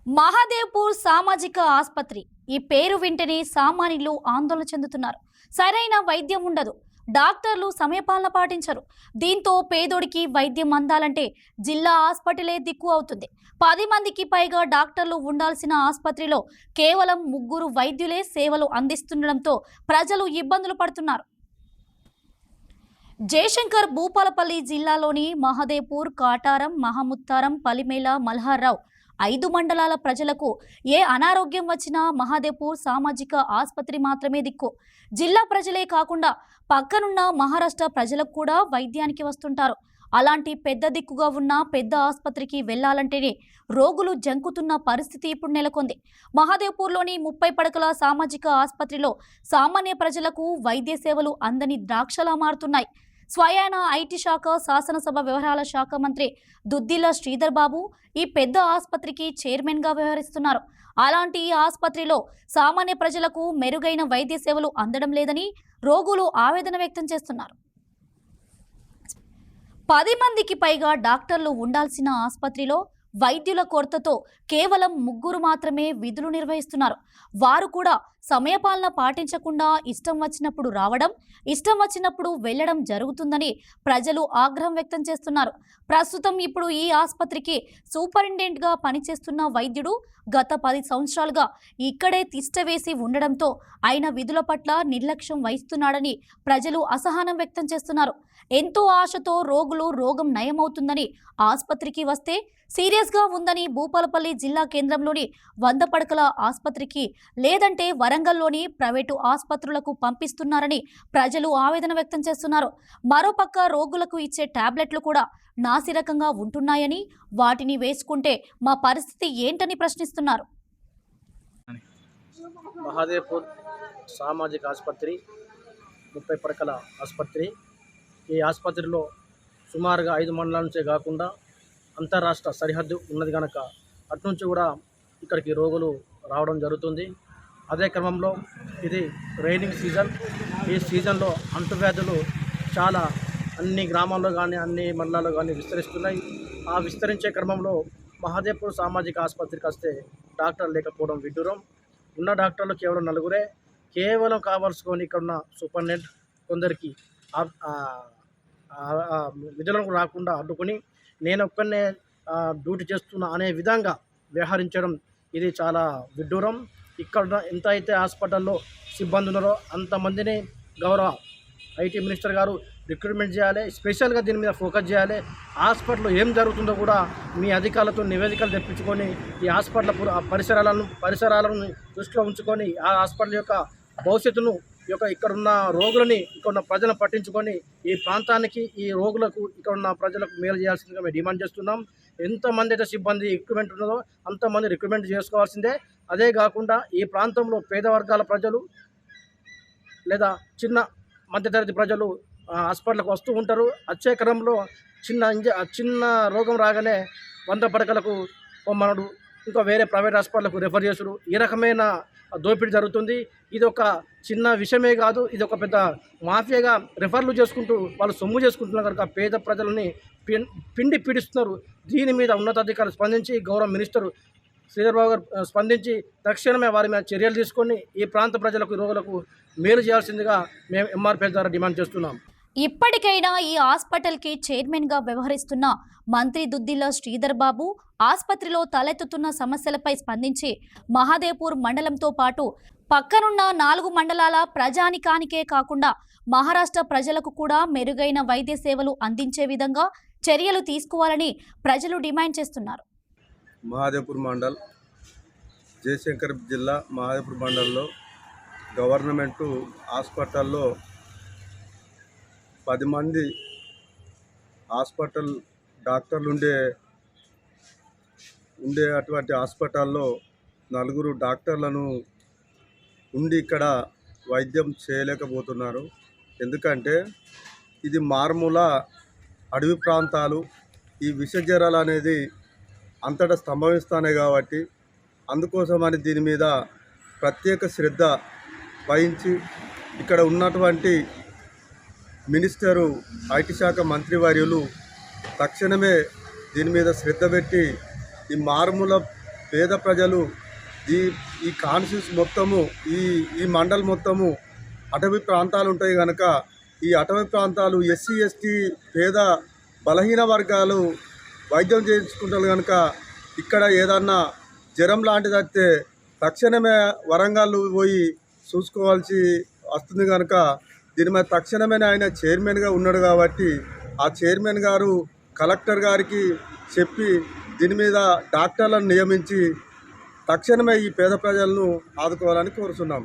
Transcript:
మహాదేవ్పూర్ సామాజిక ఆసుపత్రి ఈ పేరు వింటేనే సామాన్యులు ఆందోళన చెందుతున్నారు. సరైన వైద్యం ఉండదు, డాక్టర్లు సమయపాలన పాటించరు. దీంతో పేదోడికి వైద్యం అందాలంటే జిల్లా హాస్పిటలే దిక్కు అవుతుంది. 10 మందికి పైగా డాక్టర్లు ఉండాల్సిన ఆసుపత్రిలో కేవలం 3 వైద్యులే సేవలు అందిస్తుండడంతో ప్రజలు ఇబ్బందులు పడుతున్నారు. జయశంకర్ భూపాలపల్లి జిల్లాలోని మహాదేవ్పూర్, కాటారం, మహాముత్తారం, పలిమేల, మల్హార్రావు 5 మండలాల ప్రజలకు ఏ అనారోగ్యం వచ్చినా మహాదేవ్పూర్ సామాజిక ఆసుపత్రి మాత్రమే దిక్కు. జిల్లా ప్రజలే కాకుండా పక్కనున్న మహారాష్ట్ర ప్రజలకు కూడా వైద్యానికి వస్తుంటారు. అలాంటి పెద్ద దిక్కుగా ఉన్న పెద్ద ఆసుపత్రికి వెళ్లాలంటేనే రోగులు జంకుతున్న పరిస్థితి ఇప్పుడు నెలకొంది. మహాదేవ్పూర్లోని 30 పడకల సామాజిక ఆసుపత్రిలో సామాన్య ప్రజలకు వైద్య సేవలు అందని ద్రాక్షలా మారుతున్నాయి. స్వయాన ఐటీ శాఖ, శాసనసభ వ్యవహారాల శాఖ మంత్రి దుద్దిల్ల శ్రీధర్ బాబు ఈ పెద్ద ఆసుపత్రికి చైర్మన్గా వ్యవహరిస్తున్నారు. అలాంటి ఈ ఆసుపత్రిలో సామాన్య ప్రజలకు మెరుగైన వైద్య సేవలు అందడం లేదని రోగులు ఆవేదన వ్యక్తం చేస్తున్నారు. 10 మందికి పైగా డాక్టర్లు ఉండాల్సిన ఆసుపత్రిలో వైద్యుల కొరతతో కేవలం 3 మాత్రమే విధులు నిర్వహిస్తున్నారు. వారు కూడా సమయపాలన పాటించకుండా ఇష్టం వచ్చినప్పుడు రావడం, ఇష్టం వచ్చినప్పుడు వెళ్లడం జరుగుతుందని ప్రజలు ఆగ్రహం వ్యక్తం చేస్తున్నారు. ప్రస్తుతం ఇప్పుడు ఈ ఆసుపత్రికి సూపరింటెండెంట్గా పనిచేస్తున్న వైద్యుడు గత 10 సంవత్సరాలుగా ఇక్కడే తిష్టవేసి ఉండడంతో ఆయన విధుల పట్ల నిర్లక్ష్యం వహిస్తున్నాడని ప్రజలు అసహనం వ్యక్తం చేస్తున్నారు. ఎంతో ఆశతో రోగులు రోగం నయమవుతుందని ఆసుపత్రికి వస్తే సీరియస్గా ఉందని భూపాలపల్లి జిల్లా కేంద్రంలోని 100 పడకల ఆసుపత్రికి, లేదంటే వరంగల్లోని ప్రైవేటు ఆసుపత్రులకు పంపిస్తున్నారని ప్రజలు ఆవేదన వ్యక్తం చేస్తున్నారు. మరోపక్క రోగులకు ఇచ్చే టాబ్లెట్లు కూడా నాసిరకంగా ఉంటున్నాయని, వాటిని వేసుకుంటే మా పరిస్థితి ఏంటని ప్రశ్నిస్తున్నారు. మహాదేవ్పూర్ సామాజిక ఆసుపత్రి 30 పడకల ఆసుపత్రి. ఈ ఆసుపత్రిలో సుమారుగా 5 మండలాల నుంచే కాకుండా అంతర్రాష్ట్ర సరిహద్దు ఉన్నది కనుక అటునుంచి కూడా ఇక్కడికి రోగులు రావడం జరుగుతుంది. అదే క్రమంలో ఇది రైనింగ్ సీజన్. ఈ సీజన్లో అంటువ్యాధులు చాలా అన్ని గ్రామాల్లో కానీ అన్ని మండలాల్లో కానీ విస్తరిస్తున్నాయి. ఆ విస్తరించే క్రమంలో మహాదేవ్పూర్ సామాజిక ఆసుపత్రికి వస్తే డాక్టర్ లేకపోవడం విడ్డూరం. ఉన్న డాక్టర్లు కేవలం 4 కేవలం కావాల్సుకొని ఇక్కడ ఉన్న సూపరింటెండెంట్ కొందరికి విధులకు రాకుండా అడ్డుకొని నేను ఒక్కనే డ్యూటీ చేస్తున్నా అనే విధంగా వ్యవహరించడం ఇది చాలా విడ్డూరం. ఇక్కడ ఎంత అయితే హాస్పిటల్లో సిబ్బంది ఉన్నారో అంతమందిని గౌరవ ఐటీ మినిస్టర్ గారు రిక్రూట్మెంట్ చేయాలి. స్పెషల్గా దీని మీద ఫోకస్ చేయాలి. హాస్పిటల్లో ఏం జరుగుతుందో కూడా మీ అధికారులతో నివేదికలు తెప్పించుకొని ఈ హాస్పిటల్ పరిసరాలను దృష్టిలో ఉంచుకొని ఆ హాస్పిటల్ యొక్క భవిష్యత్తును ఇక్కడున్న రోగులని, ఇక్కడున్న ప్రజలను పట్టించుకొని ఈ ప్రాంతానికి, ఈ రోగులకు, ఇక్కడున్న ప్రజలకు మేలు చేయాల్సిందిగా మేము డిమాండ్ చేస్తున్నాం. ఎంతమంది అయితే సిబ్బంది రిక్రూట్మెంట్ ఉన్నదో అంతమంది రిక్రూట్మెంట్ చేసుకోవాల్సిందే. అదే కాకుండా ఈ ప్రాంతంలో పేద వర్గాల ప్రజలు లేదా చిన్న మధ్యతరగతి ప్రజలు హాస్పిటల్కి వస్తూ ఉంటారు. వచ్చే క్రమంలో చిన్న రోగం రాగానే 100 పడకలకు పొమ్మనడు, ఇంకా వేరే ప్రైవేట్ హాస్పిటల్కు రెఫర్ చేసుడు, ఈ రకమైన దోపిడీ జరుగుతుంది. ఇది ఒక చిన్న విషయమే కాదు, ఇది ఒక పెద్ద మాఫియాగా రెఫర్లు చేసుకుంటూ వాళ్ళు సొమ్ము చేసుకుంటున్నారు కనుక పేద ప్రజలని పిండి పీడిస్తున్నారు. దీని మీద ఉన్నతాధికారులు స్పందించి, గౌరవ మినిస్టర్ శ్రీధర్ బాబు గారు స్పందించి తక్షణమే వారి మీద చర్యలు తీసుకొని ఈ ప్రాంత ప్రజలకు, రోగులకు మేలు చేయాల్సిందిగా మేము ఎంఆర్పీఎస్ ద్వారా డిమాండ్ చేస్తున్నాం. ఇప్పటికైనా ఈ హాస్పిటల్కి చైర్మన్గా వ్యవహరిస్తున్న మంత్రి దుద్దిల్ల శ్రీధర్ బాబు ఆసుపత్రిలో తలెత్తుతున్న సమస్యలపై స్పందించి మహాదేవ్పూర్ మండలంతో పాటు పక్కనున్న 4 మండలాల ప్రజానికానికే కాకుండా మహారాష్ట్ర ప్రజలకు కూడా మెరుగైన వైద్య సేవలు అందించే విధంగా చర్యలు తీసుకోవాలని ప్రజలు డిమాండ్ చేస్తున్నారు. మహాదేవ్పూర్ మండల్, జయశంకర్ జిల్లా మహాదేవ్పూర్ మండల్లో గవర్నమెంటు హాస్పిటల్లో 10 మంది హాస్పిటల్ డాక్టర్లు ఉండే అటువంటి హాస్పిటల్లో 4 డాక్టర్లను ఉండి ఇక్కడ వైద్యం చేయలేకపోతున్నారు. ఎందుకంటే ఇది మారుమూల అడవి ప్రాంతాలు. ఈ విష జ్వరాలు అనేది అంతటా సంభవిస్తున్నాయి కాబట్టి అందుకోసమని దీని మీద ప్రత్యేక శ్రద్ధ వహించి ఇక్కడ ఉన్నటువంటి మినిస్టరు, ఐటీ శాఖ మంత్రివర్యులు తక్షణమే దీని మీద శ్రద్ధ పెట్టి ఈ మారుమూల పేద ప్రజలు ఈ ఈ కాన్స్టిట్యూన్స్ మొత్తము ఈ మండల్ మొత్తము అటవీ ప్రాంతాలు ఉంటాయి కనుక ఈ అటవీ ప్రాంతాలు ఎస్సీ ఎస్టీ పేద బలహీన వర్గాలు వైద్యం చేయించుకుంటారు కనుక ఇక్కడ ఏదన్నా జ్వరం లాంటిది వస్తే తక్షణమే వరంగల్ పోయి చూసుకోవాల్సి వస్తుంది కనుక దీని మీద తక్షణమే ఆయన చైర్మన్గా ఉన్నాడు కాబట్టి ఆ చైర్మన్ గారు కలెక్టర్ గారికి చెప్పి దీని మీద డాక్టర్లను నియమించి తక్షణమే ఈ పేద ప్రజలను ఆదుకోవాలని కోరుతున్నాం.